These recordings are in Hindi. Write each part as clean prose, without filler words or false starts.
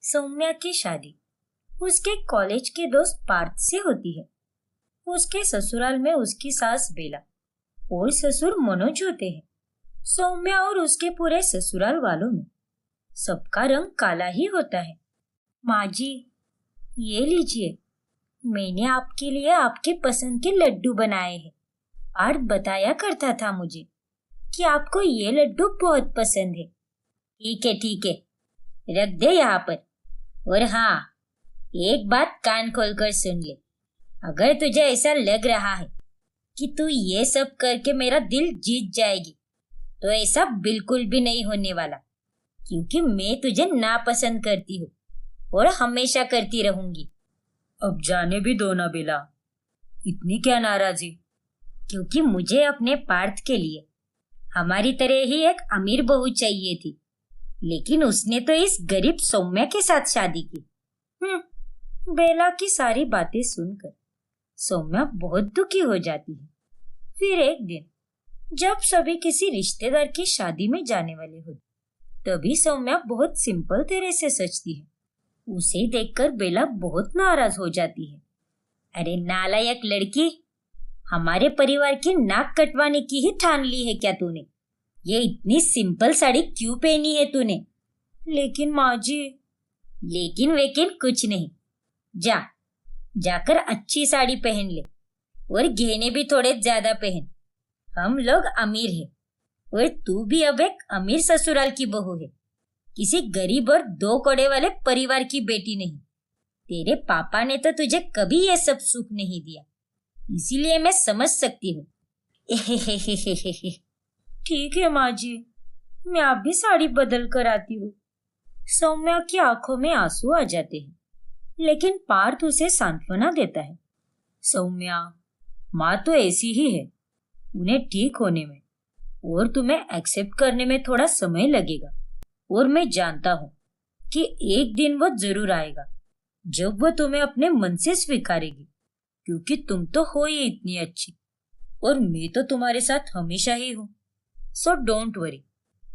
सौम्या की शादी उसके कॉलेज के दोस्त पार्थ से होती है। उसके ससुराल में उसकी सास बेला और ससुर मनोज होते हैं। सौम्या और उसके पूरे ससुराल वालों में सबका रंग काला ही होता है। माँ जी, ये लीजिए, मैंने आपके लिए आपके पसंद के लड्डू बनाए हैं। पार्थ बताया करता था मुझे कि आपको ये लड्डू बहुत पसंद है। ठीक है, रख दे यहाँ पर। और हाँ, एक बात कान खोलकर सुन ले। अगर तुझे ऐसा लग रहा है कि तू ये सब करके मेरा दिल जीत जाएगी, तो ऐसा बिल्कुल भी नहीं होने वाला, क्योंकि मैं तुझे नापसंद करती हूँ और हमेशा करती रहूंगी। अब जाने भी दो ना बेला, इतनी क्या नाराजी? क्योंकि मुझे अपने पार्थ के लिए हमारी तरह ही एक अमीर बहू चाहिए थी, लेकिन उसने तो इस गरीब सौम्या के साथ शादी की। बेला की सारी बातें सुनकर सौम्या बहुत दुखी हो जाती है। फिर एक दिन जब सभी किसी रिश्तेदार की शादी में जाने वाले होते, तभी सौम्या बहुत सिंपल तरह से सजती है। उसे देखकर बेला बहुत नाराज हो जाती है। अरे नालायक लड़की, हमारे परिवार की नाक कटवाने की ही ठान ली है क्या तूने? ये इतनी सिंपल साड़ी क्यों पहनी है तूने? लेकिन माँ जी। लेकिन वेकिन कुछ नहीं। जाकर अच्छी साड़ी पहन ले और गहने भी थोड़े ज्यादा पहन। हम लोग अमीर हैं और तू भी अब एक अमीर ससुराल की बहू है, किसी गरीब और दो कोड़े वाले परिवार की बेटी नहीं। तेरे पापा ने तो तुझे कभी ये सब सुख नहीं दिया, इसीलिए मैं समझ सकती हूँ। ठीक है माँ जी, मैं आप भी साड़ी बदल कर आती हूँ। सौम्या की आंखों में आंसू आ जाते हैं, लेकिन पार्थ उसे सांत्वना देता है। सौम्या, माँ तो ऐसी ही है, उन्हें ठीक होने में और तुम्हें एक्सेप्ट करने में थोड़ा समय लगेगा। और मैं जानता हूँ कि एक दिन वो जरूर आएगा जब वो तुम्हें अपने मन से स्वीकारेगी, क्योंकि तुम तो हो ही इतनी अच्छी और मैं तो तुम्हारे साथ हमेशा ही हूँ। सो डोंट वरी,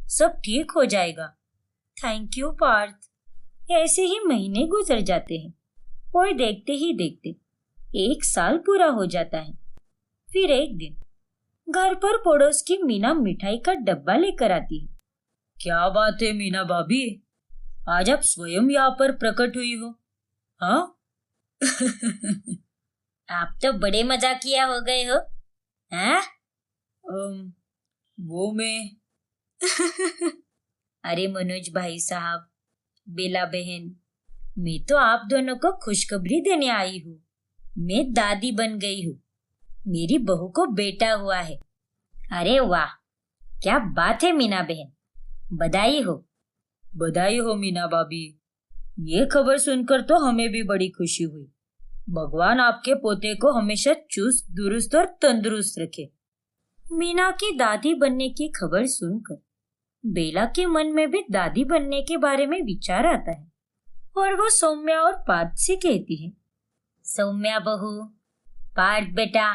सब ठीक हो जाएगा। Thank you Parth. ऐसे ही महीने गुजर जाते हैं और देखते ही देखते 1 साल पूरा हो जाता है। फिर एक दिन घर पर पड़ोस की मीना मिठाई का डब्बा लेकर आती है। क्या बात है मीना भाभी, आज आप स्वयं यहाँ पर प्रकट हुई हो? हाँ? आप तो बड़े मजाकिया हो गए हो। हाँ? वो मैं अरे मनोज भाई साहब, बेला बहन, मैं तो आप दोनों को खुशखबरी देने आई हूँ। मैं दादी बन गई हूँ। मेरी बहू को बेटा हुआ है। अरे वाह, क्या बात है मीना बहन, बधाई हो। बधाई हो मीना भाभी। ये खबर सुनकर तो हमें भी बड़ी खुशी हुई। भगवान आपके पोते को हमेशा चुस्त दुरुस्त और तंदुरुस्त रखे। मीना की दादी बनने की खबर सुनकर बेला के मन में भी दादी बनने के बारे में विचार आता है और वो सौम्या और पार्थ से कहती है, सौम्या बहू, पार्थ बेटा,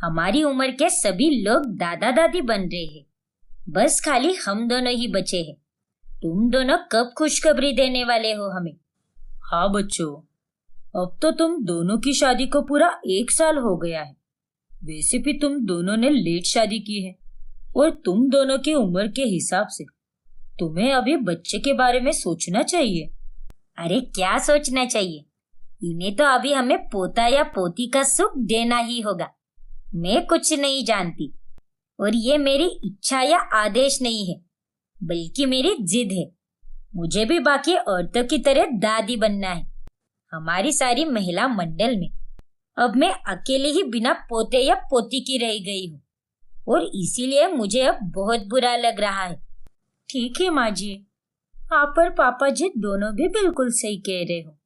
हमारी उम्र के सभी लोग दादा दादी बन रहे हैं, बस खाली हम दोनों ही बचे हैं। तुम दोनों कब खुशखबरी देने वाले हो हमें? हाँ बच्चों, अब तो तुम दोनों की शादी को पूरा 1 साल हो गया है। वैसे भी तुम दोनों ने लेट शादी की है और तुम दोनों की उम्र के हिसाब से तुम्हें अभी बच्चे के बारे में सोचना चाहिए। अरे क्या सोचना चाहिए? इन्हें तो अभी हमें पोता या पोती का सुख देना ही होगा। मैं कुछ नहीं जानती और ये मेरी इच्छा या आदेश नहीं है, बल्कि मेरी जिद है। मुझे भी बाकी औरतों की तरह दादी बनना है। हमारी सारी महिला मंडल में अब मैं अकेले ही बिना पोते या पोती की रह गई हूँ और इसीलिए मुझे अब बहुत बुरा लग रहा है। ठीक है माँ जी, आप और पापा जी दोनों भी बिल्कुल सही कह रहे हो।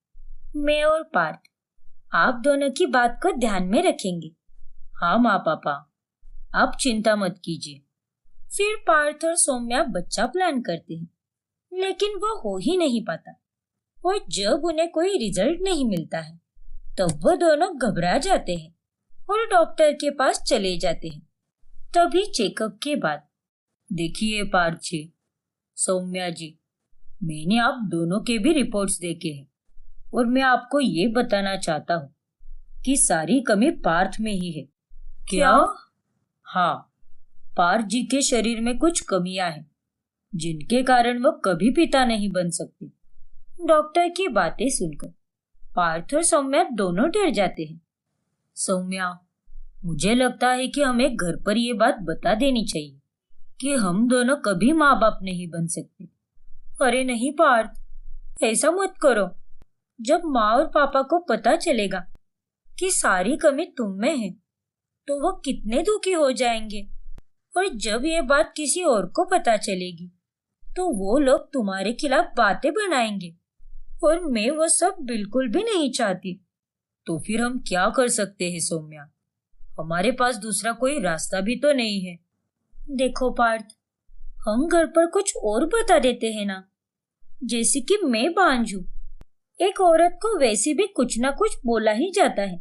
मैं और पार्थ आप दोनों की बात को ध्यान में रखेंगे। हाँ माँ पापा, आप चिंता मत कीजिए। फिर पार्थ और सौम्या बच्चा प्लान करते हैं, लेकिन वो हो ही नहीं पाता और जब उन्हें कोई रिजल्ट नहीं मिलता है तब वो दोनों घबरा जाते हैं और डॉक्टर के पास चले जाते हैं। तभी चेकअप के बाद, देखिए पार्थ जी, सौम्या जी, मैंने आप दोनों के भी रिपोर्ट्स देखे हैं और मैं आपको ये बताना चाहता हूँ कि सारी कमी पार्थ में ही है। क्या? हाँ, पार्थ जी के शरीर में कुछ कमियां हैं जिनके कारण वो कभी पिता नहीं बन सकते। डॉक्टर की बातें सुनकर पार्थ और सौम्या दोनों डर जाते हैं। सौम्या, मुझे लगता है कि हमें घर पर ये बात बता देनी चाहिए कि हम दोनों कभी माँ बाप नहीं बन सकते। अरे नहीं पार्थ, ऐसा मत करो। जब माँ और पापा को पता चलेगा कि सारी कमी तुम में है तो वो कितने दुखी हो जाएंगे, और जब ये बात किसी और को पता चलेगी तो वो लोग तुम्हारे खिलाफ बातें बनाएंगे, और मैं वो सब बिल्कुल भी नहीं चाहती। तो फिर हम क्या कर सकते हैं सौम्या? हमारे पास दूसरा कोई रास्ता भी तो नहीं है। देखो पार्थ, हम घर पर कुछ और बता देते हैं ना, जैसे कि मैं बांझ हूं। एक औरत को वैसे भी कुछ ना कुछ बोला ही जाता है,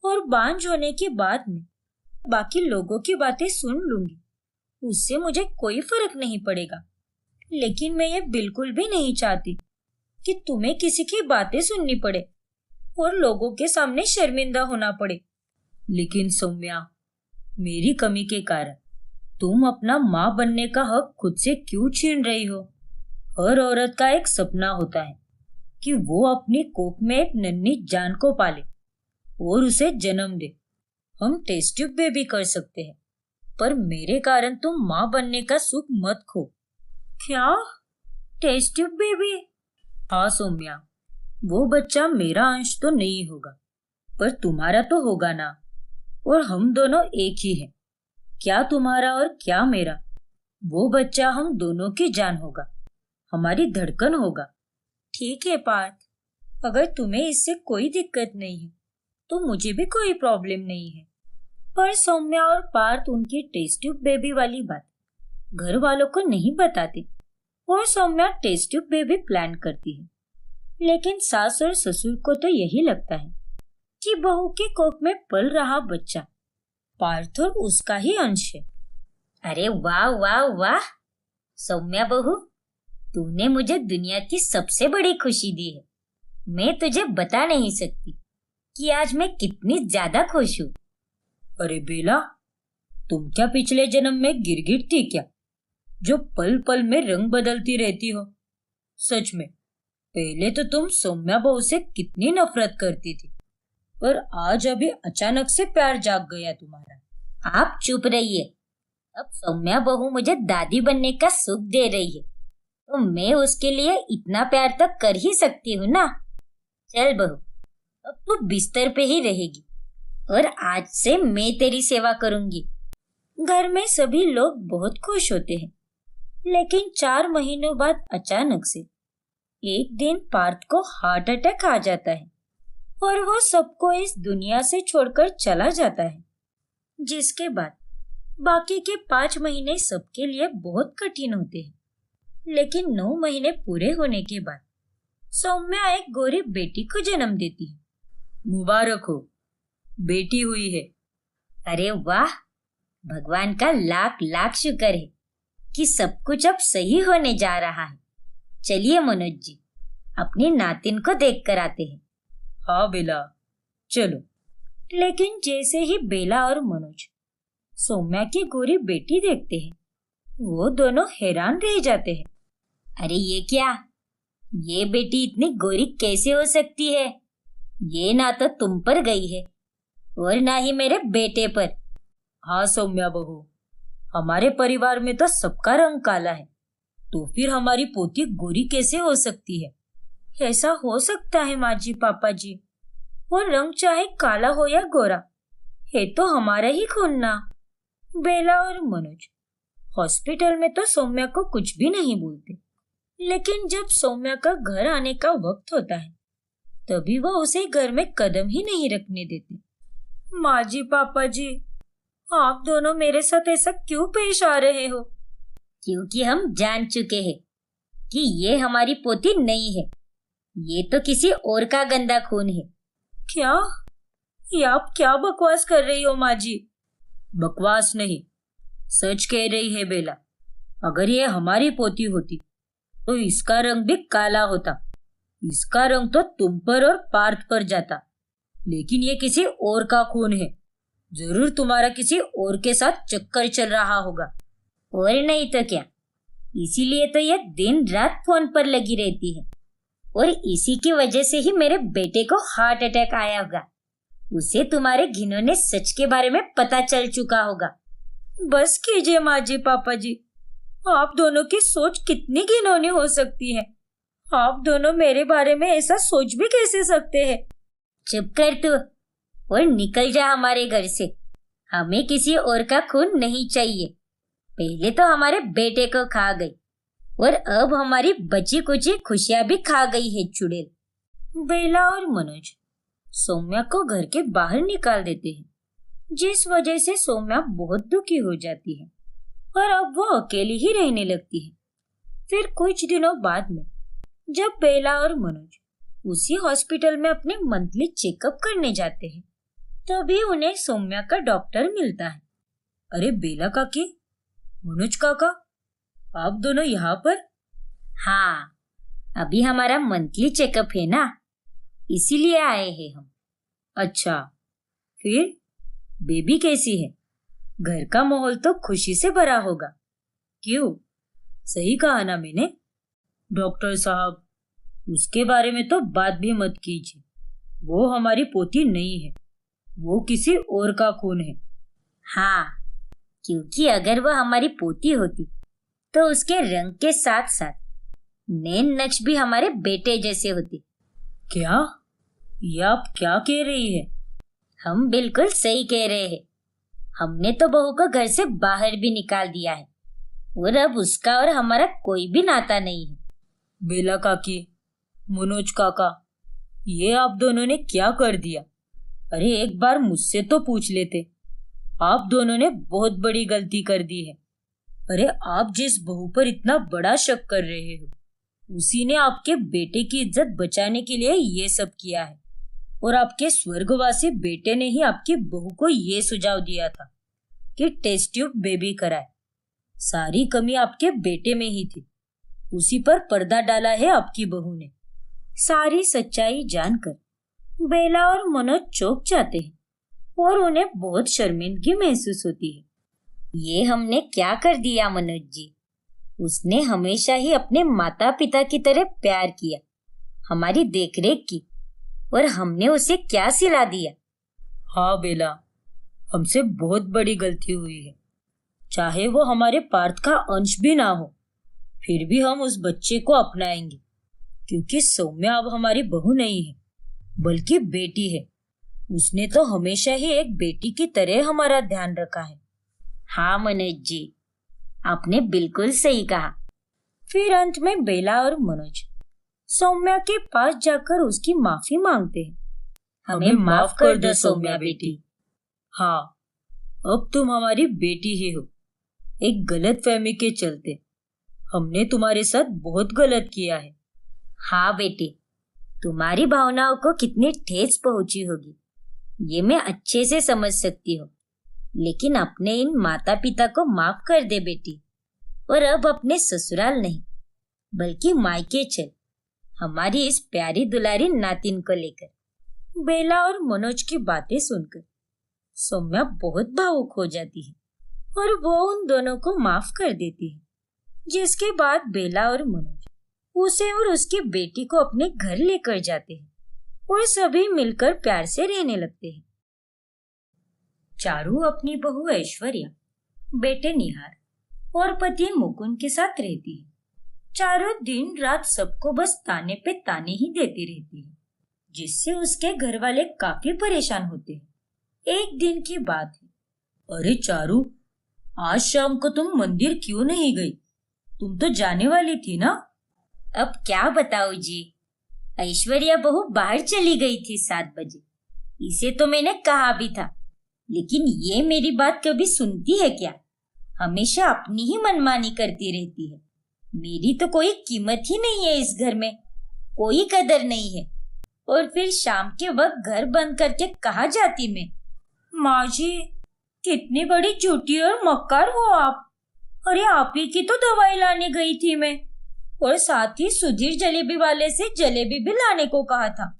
और बांझ होने के बाद में बाकी लोगों की बातें सुन लूंगी, उससे मुझे कोई फर्क नहीं पड़ेगा। लेकिन मैं ये बिल्कुल भी नहीं चाहती कि तुम्हें किसी की बातें सुननी पड़े और लोगों के सामने शर्मिंदा होना पड़े। लेकिन सौम्या, मेरी कमी के कारण तुम अपना माँ बनने का हक खुद से क्यों छीन रही हो? हर औरत का एक सपना होता है कि वो अपनी कोख में एक नन्ही जान को पाले और उसे जन्म दे। हम टेस्ट ट्यूब बेबी कर सकते हैं, पर मेरे कारण तुम माँ बनने का सुख मत खो। क्या? Test tube baby? हाँ सौम्या, वो बच्चा मेरा अंश तो नहीं होगा, पर तुम्हारा तो होगा ना। और हम दोनों एक ही हैं, क्या तुम्हारा और क्या मेरा। वो बच्चा हम दोनों की जान होगा, हमारी धड़कन होगा। ठीक है पार्थ, अगर तुम्हें इससे कोई दिक्कत नहीं है तो मुझे भी कोई प्रॉब्लम नहीं है। पर सौम्या और पार्थ उनकी टेस्ट ट्यूब बेबी वाली बात घर वालों को नहीं बताते, और Saumya test tube baby plan करती है। लेकिन सास और ससुर को तो यही लगता है कि बहू के कोख में पल रहा बच्चा पार्थ और उसका ही अंश है। अरे वाह वाह वाह सौम्या बहू, तूने मुझे दुनिया की सबसे बड़ी खुशी दी है। मैं तुझे बता नहीं सकती कि आज मैं कितनी ज्यादा खुश हूँ। अरे बेला, तुम क्या पिछले जन्म में गिरगिट थी क्या, जो पल पल में रंग बदलती रहती हो? सच में, पहले तो तुम सौम्या बहू से कितनी नफरत करती थी, पर आज अभी अचानक से प्यार जाग गया तुम्हारा। आप चुप रहिए। अब सौम्या बहू मुझे दादी बनने का सुख दे रही है, तो मैं उसके लिए इतना प्यार तो कर ही सकती हूँ ना। चल बहू, अब तू बिस्तर पे ही रहेगी और आज से मैं तेरी सेवा करूंगी। घर में सभी लोग बहुत खुश होते हैं, लेकिन 4 महीनों बाद अचानक से एक दिन पार्थ को हार्ट अटैक आ जाता है और वो सबको इस दुनिया से छोड़कर चला जाता है। जिसके बाद बाकी के 5 महीने सबके लिए बहुत कठिन होते हैं। लेकिन 9 महीने पूरे होने के बाद सौम्या एक गोरी बेटी को जन्म देती है। मुबारक हो, बेटी हुई है। अरे वाह, भगवान का लाख लाख शुक्र है कि सब कुछ अब सही होने जा रहा है। चलिए मनोज जी, अपनी नातिन को देख कर आते हैं। हाँ बेला, चलो। लेकिन जैसे ही बेला और मनोज सौम्या की गोरी बेटी देखते हैं, वो दोनों हैरान रह जाते हैं। अरे ये क्या, ये बेटी इतनी गोरी कैसे हो सकती है? ये ना तो तुम पर गई है और ना ही मेरे बेटे पर। हाँ सौम्या बहू, हमारे परिवार में तो सबका रंग काला है, तो फिर हमारी पोती गोरी कैसे हो सकती है? ऐसा हो सकता है माँ जी, पापा जी, वो रंग चाहे काला हो या गोरा, है तो हमारा ही खून ना। बेला और मनोज हॉस्पिटल में तो सौम्या को कुछ भी नहीं बोलते, लेकिन जब सौम्या का घर आने का वक्त होता है तभी वो उसे घर में कदम ही नहीं रखने देते। माँ जी, पापा जी, आप दोनों मेरे साथ ऐसा क्यों पेश आ रहे हो? क्योंकि हम जान चुके हैं कि ये हमारी पोती नहीं है, ये तो किसी और का गंदा खून है। क्या? ये आप क्या बकवास कर रही हो माँ जी? बकवास नहीं, सच कह रही है बेला। अगर ये हमारी पोती होती तो इसका रंग भी काला होता। इसका रंग तो तुम पर और पार्थ पर जाता, लेकिन ये किसी और का खून है। जरूर तुम्हारा किसी और के साथ चक्कर चल रहा होगा। और नहीं तो क्या, इसीलिए तो यह दिन रात फोन पर लगी रहती है, और इसी की वजह से ही मेरे बेटे को हार्ट अटैक आया होगा। उसे तुम्हारे घिनौने सच के बारे में पता चल चुका होगा। बस कीजिए माँ जी, पापा जी, आप दोनों की सोच कितनी घिनौनी हो सकती है। आप दोनों मेरे बारे में ऐसा सोच भी कैसे सकते हैं? चुप कर तू और निकल जा हमारे घर से। हमें किसी और का खून नहीं चाहिए। पहले तो हमारे बेटे को खा गई, और अब हमारी बची कुची खुशियां भी खा गई है चुड़ैल। बेला और मनोज सौम्या को घर के बाहर निकाल देते हैं, जिस वजह से सौम्या बहुत दुखी हो जाती है और अब वो अकेली ही रहने लगती है। फिर कुछ दिनों बाद में जब बेला और मनोज उसी हॉस्पिटल में अपने मंथली चेकअप करने जाते हैं, तभी उन्हें सौम्या का डॉक्टर मिलता है। अरे बेला काकी, मनोज काका, आप दोनों यहाँ पर? हाँ, अभी हमारा मंथली चेकअप है ना, इसीलिए आए हैं हम। अच्छा, फिर बेबी कैसी है? घर का माहौल तो खुशी से भरा होगा। क्यों, सही कहा ना मैंने? डॉक्टर साहब, उसके बारे में तो बात भी मत कीजिए। वो हमारी पोती नहीं है, वो किसी और का खून है। हाँ, क्योंकि अगर वह हमारी पोती होती तो उसके रंग के साथ साथ नैन नक्श भी हमारे बेटे जैसे होते। क्या? ये आप क्या कह रही है? हम बिल्कुल सही कह रहे हैं। हमने तो बहू को घर से बाहर भी निकाल दिया है, और अब उसका और हमारा कोई भी नाता नहीं है। बेला काकी, मनोज काका, ये आप दोनों ने क्या कर दिया? अरे एक बार मुझसे तो पूछ लेते। आप दोनों ने बहुत बड़ी गलती कर दी है। अरे आप जिस बहू पर इतना बड़ा शक कर रहे हो, उसी ने आपके बेटे की इज्जत बचाने के लिए ये सब किया है, और आपके स्वर्गवासी बेटे ने ही आपकी बहू को ये सुझाव दिया था कि टेस्ट ट्यूब बेबी कराए। सारी कमी आपके बेटे में ही थी, उसी पर पर्दा डाला है आपकी बहू ने। सारी सच्चाई जानकर बेला और मनोज चौंक जाते हैं और उन्हें बहुत शर्मिंदगी महसूस होती है। ये हमने क्या कर दिया मनोज जी? उसने हमेशा ही अपने माता पिता की तरह प्यार किया, हमारी देखरेख की, और हमने उसे क्या सिला दिया? हाँ बेला, हमसे बहुत बड़ी गलती हुई है। चाहे वो हमारे पार्थ का अंश भी ना हो, फिर भी हम उस बच्चे को अपनाएंगे, क्योंकि सौम्या अब हमारी बहू नहीं है, बल्कि बेटी है। उसने तो हमेशा ही एक बेटी की तरह हमारा ध्यान रखा है। हाँ मनोज जी, आपने बिल्कुल सही कहा। फिर अंत में बेला और मनोज सौम्या के पास जाकर उसकी माफी मांगते हैं। हमें माफ कर दो सौम्या बेटी। हाँ, अब तुम हमारी बेटी ही हो। एक गलत फहमी के चलते हमने तुम्हारे साथ बहुत गलत किया है। हाँ बेटी, तुम्हारी भावनाओं को कितनी ठेस पहुंची होगी ये मैं अच्छे से समझ सकती हूँ, लेकिन अपने इन माता पिता को माफ कर दे बेटी, और अब अपने ससुराल नहीं बल्कि मायके चल, हमारी इस प्यारी दुलारी नातिन को लेकर। बेला और मनोज की बातें सुनकर सौम्या बहुत भावुक हो जाती है और वो उन दोनों को माफ कर देती है, जिसके बाद बेला और मनोज उसे और उसकी बेटी को अपने घर लेकर जाते हैं और सभी मिलकर प्यार से रहने लगते हैं। चारू अपनी बहू ऐश्वर्या, बेटे निहार और पति मुकुंद के साथ रहती है। चारों दिन रात सबको बस ताने पे ताने ही देती रहती है, जिससे उसके घर वाले काफी परेशान होते हैं। एक दिन की बात है। अरे चारू, आज शाम को तुम मंदिर क्यों नहीं गई? तुम तो जाने वाली थी ना? अब क्या बताऊं जी, ऐश्वर्या बहू बाहर चली गई थी 7 बजे। इसे तो मैंने कहा भी था, लेकिन ये मेरी बात कभी सुनती है क्या? हमेशा अपनी ही मनमानी करती रहती है। मेरी तो कोई कीमत ही नहीं है इस घर में, कोई कदर नहीं है। और फिर शाम के वक्त घर बंद करके कहाँ जाती मैं? माँ जी, कितनी बड़ी झूठी और मक्कार हो आप। अरे आप ही की तो दवाई लाने गई थी मैं, और साथ ही सुधीर जलेबी वाले से जलेबी भी लाने को कहा था,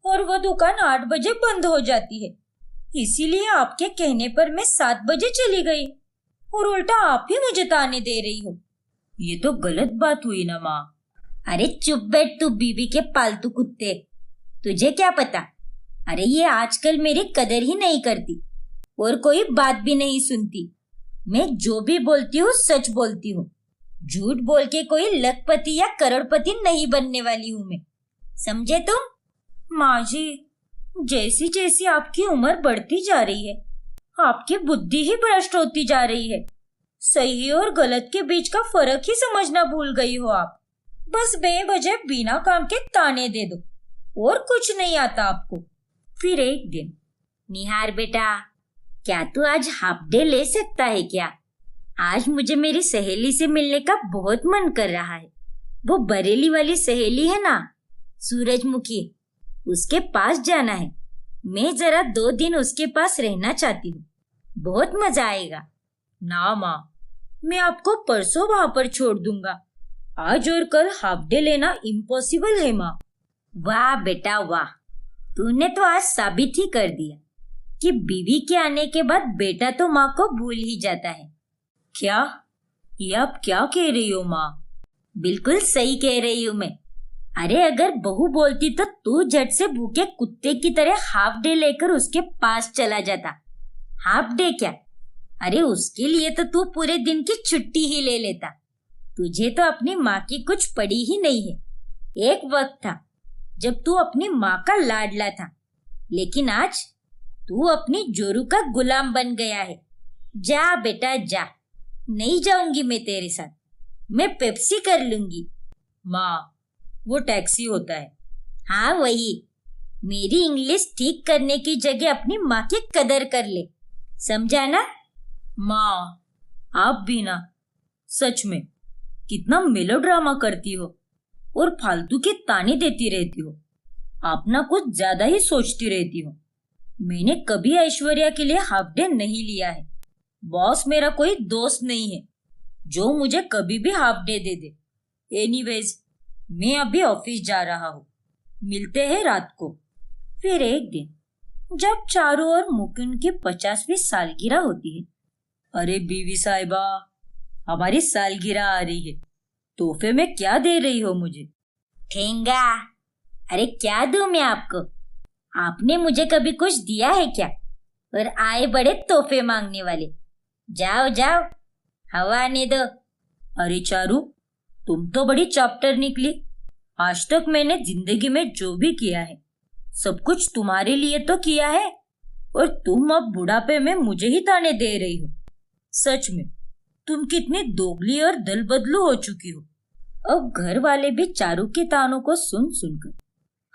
और वह दुकान 8 बजे बंद हो जाती है। इसीलिए आपके कहने पर मैं 7 बजे चली गई, और उल्टा आप ही मुझे ताने दे रही हो। ये तो गलत बात हुई ना माँ। अरे चुप बैठ तू बीवी के पालतू कुत्ते, तुझे क्या पता। अरे ये आजकल मेरी कदर ही नहीं करती और कोई बात भी नहीं सुनती। मैं जो भी बोलती हूँ सच बोलती हूँ। झूठ बोल के कोई लखपति या करोड़पति नहीं बनने वाली हूँ मैं, समझे तुम। माँ जी, जैसी जैसी आपकी उम्र बढ़ती जा रही है, आपकी बुद्धि ही भ्रष्ट होती जा रही है। सही और गलत के बीच का फर्क ही समझना भूल गई हो आप। बस बेवजह बिना काम के ताने दे दो, और कुछ नहीं आता आपको। फिर एक दिन, निहार बेटा, क्या तू आज हाफ डे ले सकता है क्या? आज मुझे मेरी सहेली से मिलने का बहुत मन कर रहा है। वो बरेली वाली सहेली है ना, सूरजमुखी, उसके पास जाना है। मैं जरा 2 दिन उसके पास रहना चाहती हूँ, बहुत मजा आएगा। ना माँ, मैं आपको परसों वहां पर छोड़ दूंगा। आज और कल हाफ डे लेना इम्पॉसिबल है माँ। वाह बेटा वाह, तूने तो आज साबित ही कर दिया कि बीवी के आने के बाद बेटा तो माँ को भूल ही जाता है। क्या? ये आप क्या कह रही हो माँ? बिल्कुल सही कह रही हूँ मैं। अरे अगर बहू बोलती तो तू झट से भूखे कुत्ते की तरह हाफ डे लेकर उसके पास चला जाता। हाफ डे क्या, अरे उसके लिए तो तू पूरे दिन की छुट्टी ही ले लेता। तुझे तो अपनी माँ की कुछ पड़ी ही नहीं है। एक वक्त था जब तू अपनी माँ का लाडला था, लेकिन आज तू अपनी जोरू का गुलाम बन गया है। जा बेटा जा, नहीं जाऊंगी मैं तेरे साथ, मैं पेप्सी कर लूंगी। माँ, वो टैक्सी होता है। हाँ वही। मेरी इंग्लिश ठीक करने की जगह अपनी माँ की कदर कर ले, समझा ना? माँ, आप भी ना, सच में कितना मेलोड्रामा करती हो और फालतू के ताने देती रहती हो। आप ना कुछ ज्यादा ही सोचती रहती हो। मैंने कभी ऐश्वर्या के लिए हाफ डे नहीं लिया है। बॉस मेरा कोई दोस्त नहीं है जो मुझे कभी भी half day they they. Anyways, मैं अभी ऑफिस जा रहा हूँ, मिलते हैं रात को। फिर एक दिन जब चारू और मुकुंद की 50वीं सालगिरह होती है। अरे बीवी साहिबा, हमारी सालगिरह आ रही है, तोहफे में क्या दे रही हो मुझे? ठेंगा। अरे क्या दूं मैं आपको? आपने मुझे कभी कुछ दिया है क्या? और आए बड़े तोहफे मांगने वाले। जाओ जाओ, हवा आने दो। अरे चारू, तुम तो बड़ी चैप्टर निकली। आज तक मैंने जिंदगी में जो भी किया है सब कुछ तुम्हारे लिए तो किया है, और तुम अब बुढ़ापे में मुझे ही ताने दे रही हो। सच में तुम कितनी दोगली और दल बदलू हो चुकी हो। अब घर वाले भी चारू के तानों को सुन सुनकर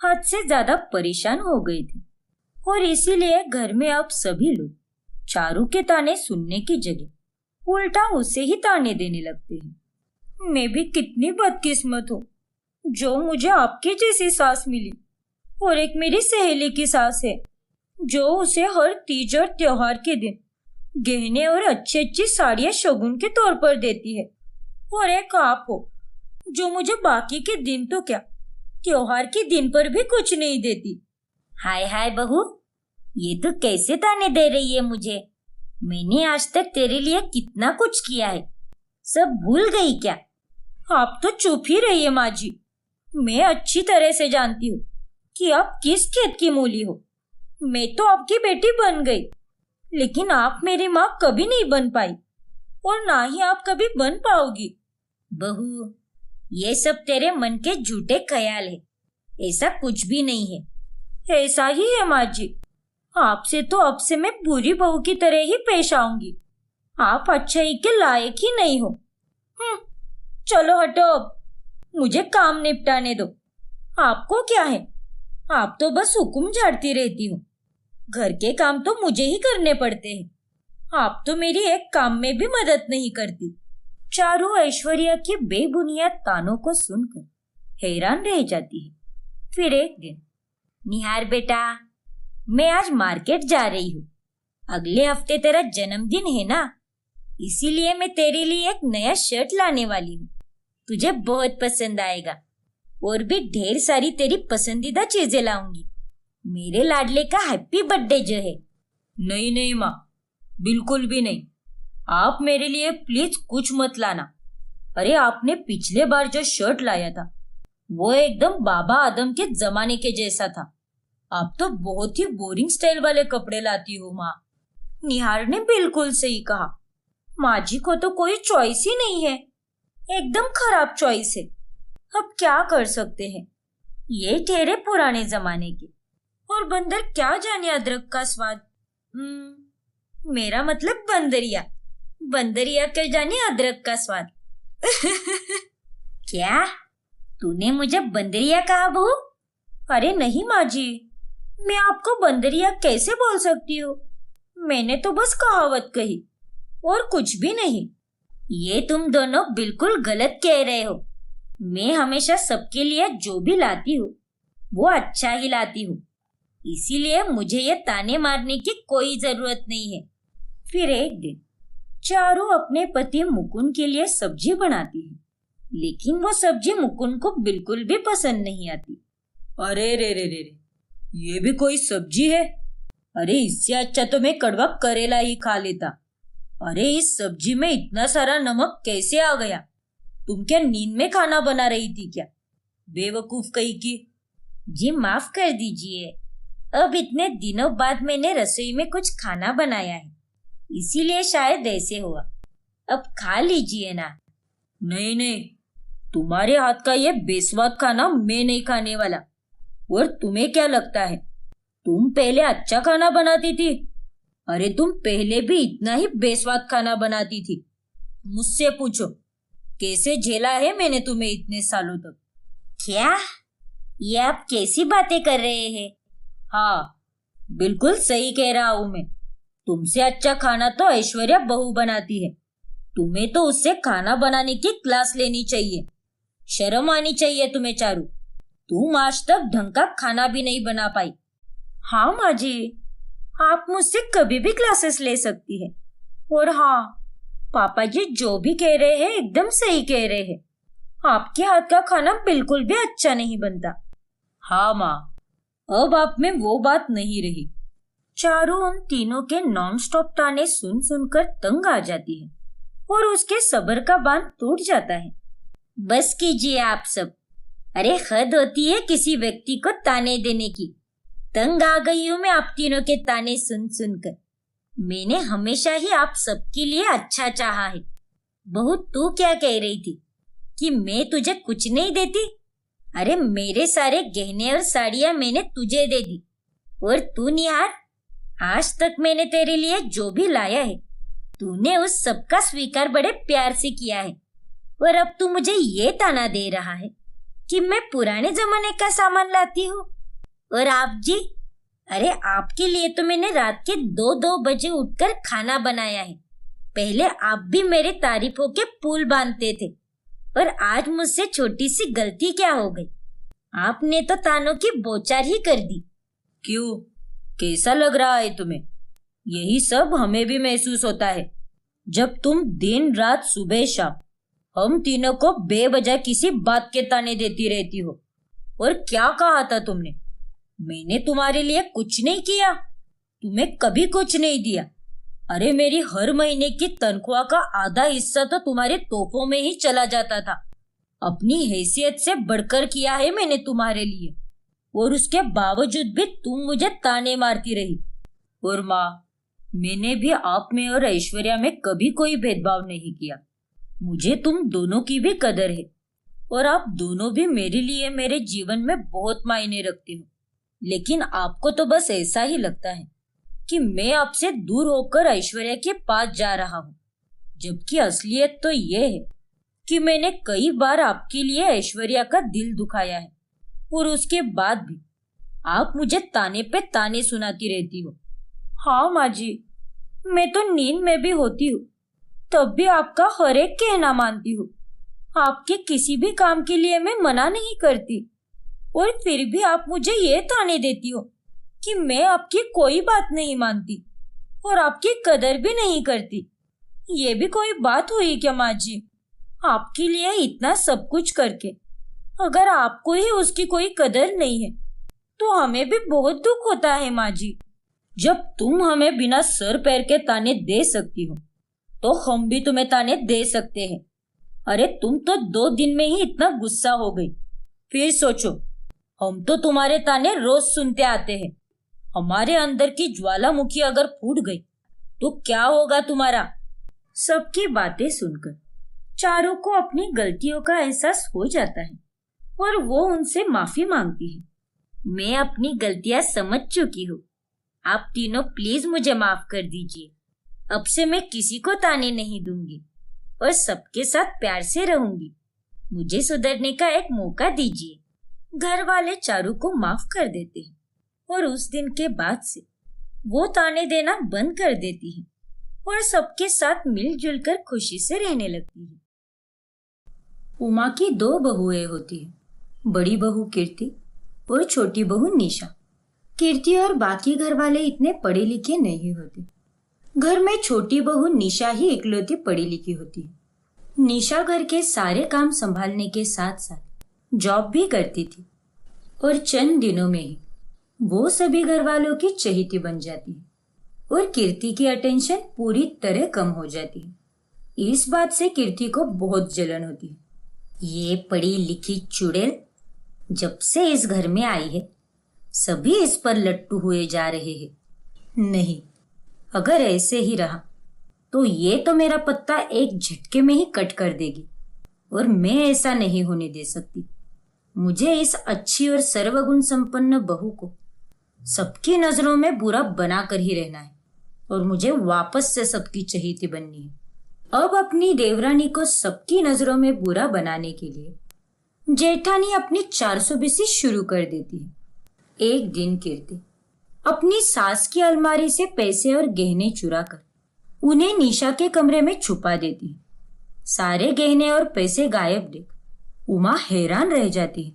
हद से ज्यादा परेशान हो गए थे, और इसीलिए घर में अब सभी लोग चारू के ताने सुनने की जगह उल्टा उसे ही ताने देने लगते हैं। मैं भी कितनी बदकिस्मत हूँ जो मुझे आपके जैसी सास मिली, और एक मेरी सहेली की सास है जो उसे हर तीज और त्योहार के दिन गहने और अच्छी अच्छी साड़ियाँ शगुन के तौर पर देती है। और एक आप हो जो मुझे बाकी के दिन तो क्या, त्योहार के दिन पर भी कुछ नहीं देती। हाय हाय बहू, ये तो कैसे ताने दे रही है मुझे? मैंने आज तक तेरे लिए कितना कुछ किया है, सब भूल गई क्या? आप तो चुप ही रहिए माँ जी। मैं अच्छी तरह से जानती हूँ कि आप किस खेत की मूली हो। मैं तो आपकी बेटी बन गई, लेकिन आप मेरी माँ कभी नहीं बन पाई, और ना ही आप कभी बन पाओगी। बहू, ये सब तेरे मन के झूठे ख्याल है, ऐसा कुछ भी नहीं है। ऐसा ही है माँ जी। आपसे तो अब से मैं बुरी बहू की तरह ही पेश आऊंगी। आप अच्छाई के लायक ही नहीं हो। चलो हटो, अब मुझे काम निपटाने दो। आपको क्या है, आप तो बस हुक्म झाड़ती रहती हो। घर के काम तो मुझे ही करने पड़ते हैं। आप तो मेरी एक काम में भी मदद नहीं करती। चारू ऐश्वर्या के बेबुनियाद तानों को सुनकर हैरान रह जाती है। फिर एक दिन, निहार बेटा, मैं आज मार्केट जा रही हूँ। अगले हफ्ते तेरा जन्मदिन है ना, इसीलिए मैं तेरे लिए एक नया शर्ट लाने वाली हूँ। तुझे बहुत पसंद आएगा और भी ढेर सारी तेरी पसंदीदा चीजें लाऊंगी। मेरे लाडले का हैप्पी बर्थडे जो है। नहीं नहीं माँ, बिल्कुल भी नहीं। आप मेरे लिए प्लीज कुछ मत लाना। अरे आपने पिछले बार जो शर्ट लाया था वो एकदम बाबा आदम के जमाने के जैसा था। आप तो बहुत ही बोरिंग स्टाइल वाले कपड़े लाती हो माँ। निहार ने बिल्कुल सही कहा। माँ जी को तो कोई चॉइस ही नहीं है, एकदम खराब चॉइस है। अब क्या कर सकते हैं, ये ठहरे पुराने जमाने के। और बंदर क्या जाने अदरक का स्वाद। मेरा मतलब बंदरिया, बंदरिया क्या जाने अदरक का स्वाद। क्या तूने मुझे बंदरिया कहा बहू? अरे नहीं माँ जी, मैं आपको बंदरिया कैसे बोल सकती हूँ? मैंने तो बस कहावत कही और कुछ भी नहीं। ये तुम दोनों बिल्कुल गलत कह रहे हो। मैं हमेशा सबके लिए जो भी लाती हूँ वो अच्छा ही लाती हूँ, इसीलिए मुझे ये ताने मारने की कोई जरूरत नहीं है। फिर एक दिन चारू अपने पति मुकुंद के लिए सब्जी बनाती है, लेकिन वो सब्जी मुकुंद को बिल्कुल भी पसंद नहीं आती। अरे रे रे रे रे, ये भी कोई सब्जी है? अरे इससे अच्छा तो मैं कड़वा करेला ही खा लेता। अरे इस सब्जी में इतना सारा नमक कैसे आ गया? तुम क्या नींद में खाना बना रही थी क्या, बेवकूफ कहीं की? जी माफ कर दीजिए, अब इतने दिनों बाद मैंने रसोई में कुछ खाना बनाया है, इसीलिए शायद ऐसे हुआ। अब खा लीजिए ना। नहीं नहीं, तुम्हारे हाथ का ये बेस्वाद खाना मैं नहीं खाने वाला। और तुम्हें क्या लगता है तुम पहले अच्छा खाना बनाती थी? अरे तुम पहले भी इतना ही बेस्वाद खाना बनाती थी। मुझसे पूछो कैसे झेला है मैंने तुम्हें इतने सालों तक। क्या ये आप कैसी बातें कर रहे हैं? हाँ बिल्कुल सही कह रहा हूं मैं। तुमसे अच्छा खाना तो ऐश्वर्या बहू बनाती है। तुम्हें तो उससे खाना बनाने की क्लास लेनी चाहिए। शर्म आनी चाहिए तुम्हें चारू। तुम आज तक ढंग का खाना भी नहीं बना पाई। हाँ माँ जी, आप मुझसे कभी भी क्लासेस ले सकती है। और हाँ, पापा जी जो भी कह रहे हैं एकदम सही कह रहे हैं। आपके हाथ का खाना बिल्कुल भी अच्छा नहीं बनता। हाँ माँ, अब आप में वो बात नहीं रही। चारू उन तीनों के नॉन स्टॉप ताने सुन सुनकर तंग आ जाती है और उसके सब्र का बांध टूट जाता है। बस कीजिए आप सब। अरे हद होती है किसी व्यक्ति को ताने देने की। तंग आ गई हूँ मैं आप तीनों के ताने सुन सुनकर। मैंने हमेशा ही आप सबके लिए अच्छा चाहा है। बहू तू क्या कह रही थी कि मैं तुझे कुछ नहीं देती? अरे मेरे सारे गहने और साड़ियां मैंने तुझे दे दी। और तू निहार, आज तक मैंने तेरे लिए जो भी लाया है तूने उस सबका स्वीकार बड़े प्यार से किया है। और अब तू मुझे ये ताना दे रहा है कि मैं पुराने जमाने का सामान लाती हूँ। और आप जी, अरे आपके लिए तो मैंने रात के 2-2 बजे उठकर खाना बनाया है। पहले आप भी मेरे तारीफों के पुल बांधते थे और आज मुझसे छोटी सी गलती क्या हो गई? आपने तो तानों की बौछार ही कर दी। क्यों, कैसा लग रहा है तुम्हें? यही सब हमें भी महसूस होता है जब तुम दिन रात सुबह शाम हम तीनों को बेवजह किसी बात के ताने देती रहती हो। और क्या कहा था तुमने? मैंने तुम्हारे लिए कुछ नहीं किया, तुम्हें कभी कुछ नहीं दिया। अरे मेरी हर महीने की तनख्वाह का आधा हिस्सा तो तुम्हारे तोहफों में ही चला जाता था। अपनी हैसियत से बढ़कर किया है मैंने तुम्हारे लिए, और उसके बावजूद भी तुम मुझे ताने मारती रही। और माँ, मैंने भी आप में और ऐश्वर्या में कभी कोई भेदभाव नहीं किया। मुझे तुम दोनों की भी कदर है और आप दोनों भी मेरे लिए मेरे जीवन में बहुत मायने रखते हो। लेकिन आपको तो बस ऐसा ही लगता है कि मैं आपसे दूर होकर ऐश्वर्या के पास जा रहा हूँ, जबकि असलियत तो ये है कि मैंने कई बार आपके लिए ऐश्वर्या का दिल दुखाया है और उसके बाद भी आप मुझे ताने पे ताने सुनाती रहती हो। हाँ माँ जी, मैं तो नींद में भी होती हूँ तब भी आपका हर एक कहना मानती हूँ। आपके किसी भी काम के लिए मैं मना नहीं करती और फिर भी आप मुझे ये ताने देती हो कि मैं आपकी कोई बात नहीं मानती और आपकी कदर भी नहीं करती। ये भी कोई बात हुई क्या माँ जी? आपके लिए इतना सब कुछ करके अगर आपको ही उसकी कोई कदर नहीं है तो हमें भी बहुत दुख होता है माँ जी। जब तुम हमें बिना सर पैर के ताने दे सकती हो तो हम भी तुम्हें ताने दे सकते हैं। अरे तुम तो 2 दिन में ही इतना गुस्सा हो गई, फिर सोचो हम तो तुम्हारे ताने रोज सुनते आते हैं। हमारे अंदर की ज्वालामुखी अगर फूट गई तो क्या होगा तुम्हारा। सबकी बातें सुनकर चारों को अपनी गलतियों का एहसास हो जाता है और वो उनसे माफी मांगती है। मैं अपनी गलतियां समझ चुकी हूँ, आप तीनों प्लीज मुझे माफ कर दीजिए। अब से मैं किसी को ताने नहीं दूंगी और सबके साथ प्यार से रहूंगी। मुझे सुधरने का एक मौका दीजिए। घर वाले चारू को माफ कर देते हैं और उस दिन के बाद से वो ताने देना बंद कर देती है और सबके साथ मिलजुल कर खुशी से रहने लगती है। उमा की 2 बहुएं होती है, बड़ी बहू कीर्ति और छोटी बहू निशा। कीर्ति और बाकी घर वाले इतने पढ़े लिखे नहीं होते। घर में छोटी बहू निशा ही इकलौती पढ़ी लिखी होती है। निशा घर के सारे काम संभालने के साथ साथ जॉब भी करती थी और चंद दिनों में ही वो सभी घर वालों की चहेती बन जाती है और कीर्ति की अटेंशन पूरी तरह कम हो जाती है। इस बात से कीर्ति को बहुत जलन होती है। ये पढ़ी लिखी चुड़ैल जब से इस घर में आई है सभी इस पर लट्टू हुए जा रहे हैं। नहीं, अगर ऐसे ही रहा तो ये तो मेरा पत्ता एक झटके में ही कट कर देगी और मैं ऐसा नहीं होने दे सकती। मुझे इस अच्छी और सर्वगुण संपन्न बहू को सबकी नजरों में बुरा बना कर ही रहना है और मुझे वापस से सबकी चहेती बननी है। अब अपनी देवरानी को सबकी नजरों में बुरा बनाने के लिए जेठानी अपनी 420 शुरू कर देती है। एक दिन कीर्ति अपनी सास की अलमारी से पैसे और गहने चुरा कर उन्हें निशा के कमरे में छुपा देती है। सारे गहने और पैसे गायब देख उमा हैरान रह जाती है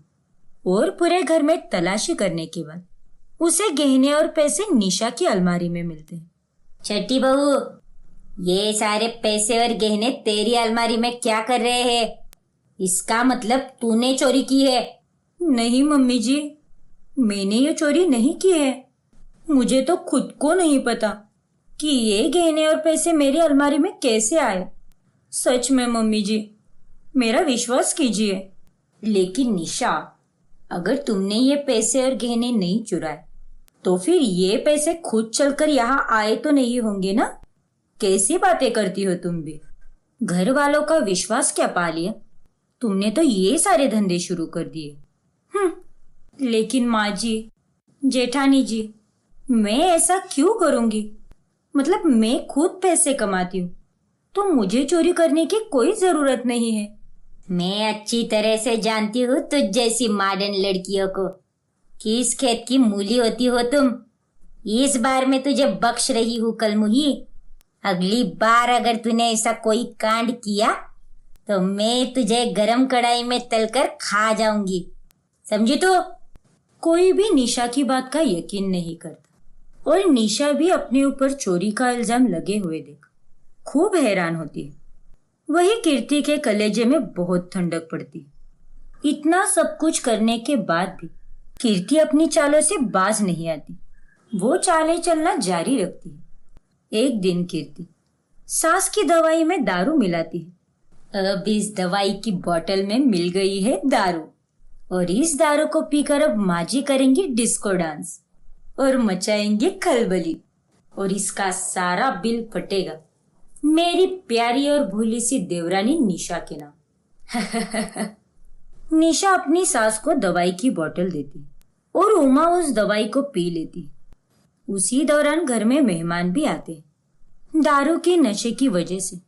और पूरे घर में तलाशी करने के बाद उसे गहने और पैसे निशा की अलमारी में मिलते हैं। छठी बहू, ये सारे पैसे और गहने तेरी अलमारी में क्या कर रहे हैं? इसका मतलब तूने चोरी की है। नहीं मम्मी जी, मैंने ये चोरी नहीं की है। मुझे तो खुद को नहीं पता कि ये गहने और पैसे मेरी अलमारी में कैसे आए। सच में मम्मी जी, मेरा विश्वास कीजिए। लेकिन निशा, अगर तुमने ये पैसे और गहने नहीं चुराए तो फिर ये पैसे खुद चलकर यहाँ आए तो नहीं होंगे ना। कैसी बातें करती हो तुम भी। घर वालों का विश्वास क्या पा लिया? तुमने तो ये सारे धंधे शुरू कर दिए। लेकिन माँ जी, जेठानी जी, मैं ऐसा क्यों करूंगी? मतलब मैं खुद पैसे कमाती हूँ तो मुझे चोरी करने की कोई जरूरत नहीं है। मैं अच्छी तरह से जानती हूँ तुझ जैसी मॉडर्न लड़कियों को, किस खेत की मूली होती हो तुम। इस बार मैं तुझे बख्श रही हूँ कलमुही। अगली बार अगर तूने ऐसा कोई कांड किया तो मैं तुझे गरम कढ़ाई में तलकर खा जाऊंगी, समझी तू? कोई भी निशा की बात का यकीन नहीं करता और निशा भी अपने ऊपर चोरी का इल्जाम लगे हुए देख खूब हैरान होती है। वही कीर्ति के कलेजे में बहुत ठंडक पड़ती है। इतना सब कुछ करने के बाद भी कीर्ति अपनी चालों से बाज नहीं आती। वो चालें चलना जारी रखती है। एक दिन कीर्ति सास की दवाई में दारू मिलाती है। अब इस दवाई की बोतल में मिल गई है दारू और इस दारू को पीकर अब माँ जी करेंगी डिस्को डांस और मचाएंगे खलबली और इसका सारा बिल फटेगा मेरी प्यारी और भोली सी देवरानी निशा के नाम। निशा अपनी सास को दवाई की बोतल देती और उमा उस दवाई को पी लेती। उसी दौरान घर में मेहमान भी आते। दारू की नशे की वजह से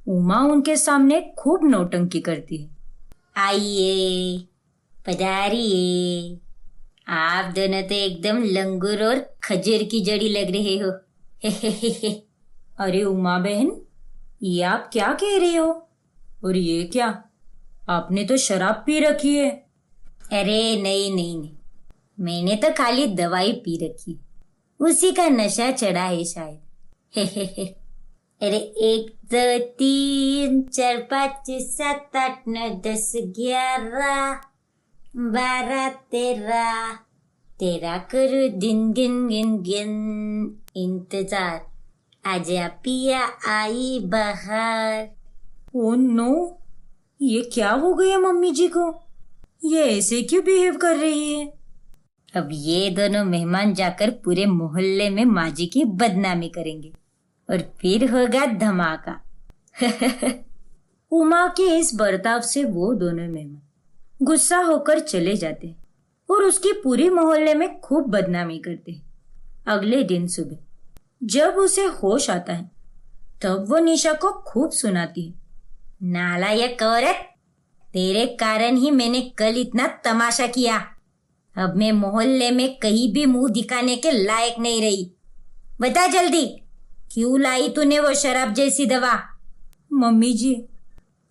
उमा उनके सामने खूब नौटंकी करती है। आइए, पधारिए, आप दोनों तो एकदम लंगूर और खजूर की जोड़ी लग रहे हो। अरे उमा बहन, ये आप क्या कह रही हो? और ये क्या, आपने तो शराब पी रखी है। अरे नहीं, मैंने तो खाली दवाई पी रखी, उसी का नशा चढ़ा है शायद। अरे 1 2 3 4 5 6 7 8 9 10 11 12 13 तेरा करो दिन गिन गिन गिन इंतजार आजा पिया आई बहार। ओह नो, ये क्या हो गया मम्मी जी को? ये ऐसे क्यों बिहेव कर रही है? अब ये दोनों मेहमान जाकर पूरे मोहल्ले में माँ जी की बदनामी करेंगे और फिर होगा धमाका। उमा के इस बर्ताव से वो दोनों मेहमान गुस्सा होकर चले जाते हैं और उसकी पूरी मोहल्ले में खूब बदनामी करते हैं। अगले दिन सुबह जब उसे होश आता है तब वो निशा को खूब सुनाती है। नालायक औरत, तेरे कारण ही मैंने कल इतना तमाशा किया। अब मैं मोहल्ले में कहीं भी मुंह दिखाने के लायक नहीं रही। बता जल्दी, क्यों लाई तूने वो शराब जैसी दवा? मम्मी जी,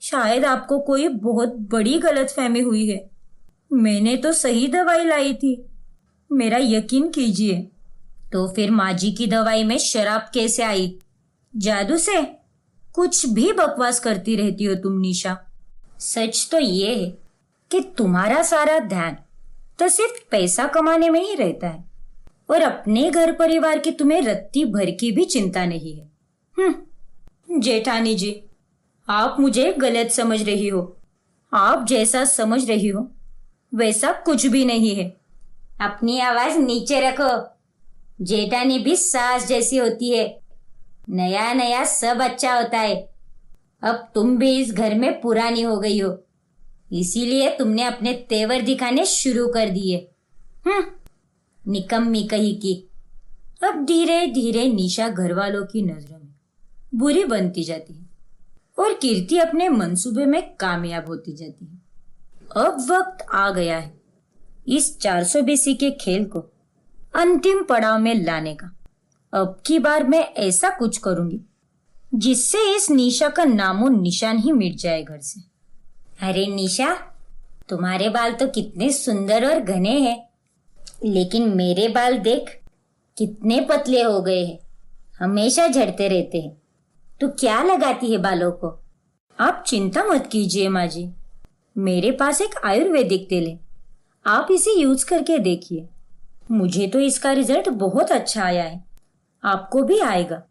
शायद आपको कोई बहुत बड़ी गलतफहमी हुई है। मैंने तो सही दवाई लाई थी, मेरा यकीन कीजिए। तो फिर माँ जी की दवाई में शराब कैसे आई? जादू से? कुछ भी बकवास करती रहती हो तुम निशा। सच तो ये है कि तुम्हारा सारा ध्यान तो सिर्फ पैसा कमाने में ही रहता है और अपने घर परिवार की तुम्हें रत्ती भर की भी चिंता नहीं है। जेठानी जी, आप मुझे गलत समझ रही हो। आप जैसा समझ रही हो वैसा कुछ भी नहीं है। अपनी आवाज नीचे रखो। जेठानी भी सास जैसी होती है। नया नया सब अच्छा होता है। अब तुम भी इस घर में पुरानी हो गई हो, इसीलिए तुमने अपने तेवर दिखाने शुरू कर दिए। निकम्मी कही की। अब धीरे धीरे निशा घर वालों की नजरों में बुरी बनती जाती है और कीर्ति अपने मंसूबे में कामयाब होती जाती है। अब वक्त आ गया है इस 420 के खेल को अंतिम पड़ाव में लाने का। अब की बार मैं ऐसा कुछ करूंगी जिससे इस निशा का नामो निशान ही मिट जाए घर से। अरे निशा, तुम्हारे बाल तो कितने सुंदर और घने हैं, लेकिन मेरे बाल देख कितने पतले हो गए हैं, हमेशा झड़ते रहते हैं। तू क्या लगाती है बालों को? आप चिंता मत कीजिए माँ जी, मेरे पास एक आयुर्वेदिक तेल है, आप इसे यूज करके देखिए। मुझे तो इसका रिजल्ट बहुत अच्छा आया है, आपको भी आएगा।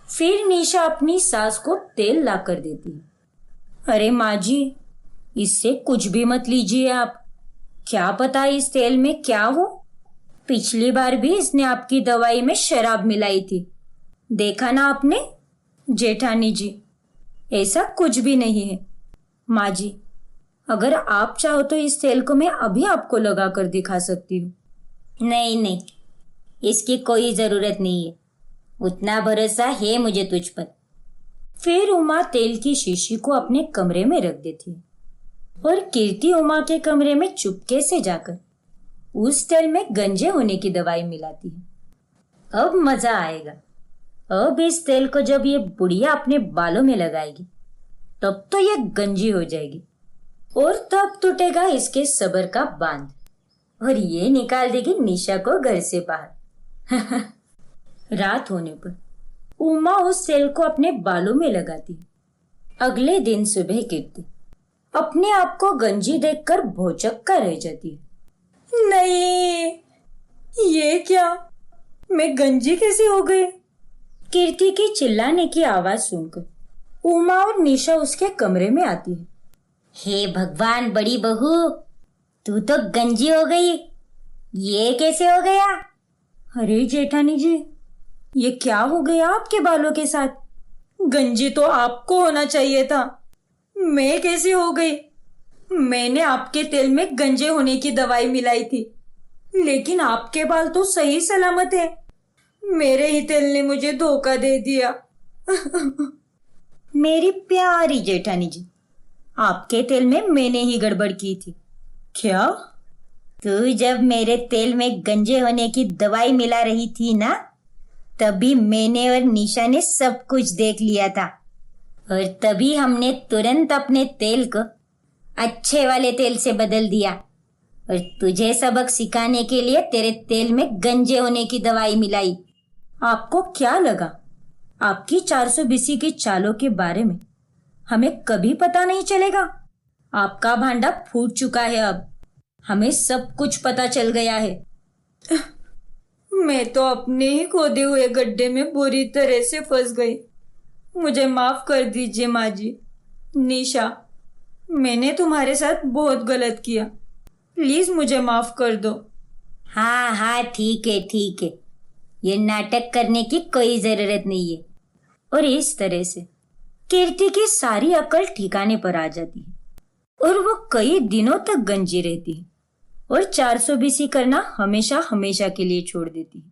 फिर निशा अपनी सास को तेल ला कर देती है। अरे माँ जी, इससे कुछ भी मत लीजिए आप, क्या पता इस तेल में क्या हो। पिछली बार भी इसने आपकी दवाई में शराब मिलाई थी, देखा ना आपने। जेठानी जी, ऐसा कुछ भी नहीं है। माँ जी, अगर आप चाहो तो इस तेल को मैं अभी आपको लगा कर दिखा सकती हूँ। नहीं, इसकी कोई जरूरत नहीं है, उतना भरोसा है मुझे तुझ पर। फिर उमा तेल की शीशी को अपने कमरे में रख देती है और कीर्ति उमा के कमरे में चुपके से जाकर उस तेल में गंजे होने की दवाई मिलाती है। अब मजा आएगा। अब इस तेल को जब ये बुढ़िया अपने बालों में लगाएगी तब तो ये गंजी हो जाएगी और तब टूटेगा इसके सब्र का बांध और ये निकाल देगी निशा को घर से बाहर। रात होने पर उमा उस तेल को अपने बालों में लगाती है। अगले दिन सुबह कीर्ति अपने आप को गंजी देखकर भौचक्का रह जाती है। नहीं, ये क्या, मैं गंजी कैसे हो गई? कीर्ति की चिल्लाने की आवाज सुनकर उमा और निशा उसके कमरे में आती है। हे भगवान बड़ी बहू, तू तो गंजी हो गई, ये कैसे हो गया? अरे जेठानी जी, ये क्या हो गया आपके बालों के साथ? गंजी तो आपको होना चाहिए था, मैं कैसे हो गई? मैंने आपके तेल में गंजे होने की दवाई मिलाई थी, लेकिन आपके बाल तो सही सलामत है। मेरे ही तेल ने मुझे धोखा दे दिया। मेरी प्यारी जेठानी जी, आपके तेल में मैंने ही गड़बड़ की थी। क्या? तू जब मेरे तेल में गंजे होने की दवाई मिला रही थी ना, तभी मैंने और निशा ने सब कुछ देख लिया था और तभी हमने तुरंत अपने तेल को अच्छे वाले तेल से बदल दिया और तुझे सबक सिखाने के लिए तेरे तेल में गंजे होने की दवाई मिलाई। आपको क्या लगा आपकी 400 बीसी की चालों के बारे में हमें कभी पता नहीं चलेगा। आपका भांडा फूट चुका है। अब हमें सब कुछ पता चल गया है। मैं तो अपने ही खोदे हुए गड्ढे में बुरी तरह से फंस गई। मुझे माफ कर दीजिए माँ जी। निशा, मैंने तुम्हारे साथ बहुत गलत किया। प्लीज मुझे माफ कर दो। हाँ हाँ, ठीक है ठीक है। ये नाटक करने की कोई जरूरत नहीं है। और इस तरह से कीर्ति की सारी अकल ठिकाने पर आ जाती है और वो कई दिनों तक गंजी रहती है और 400 बीसी करना हमेशा हमेशा के लिए छोड़ देती है।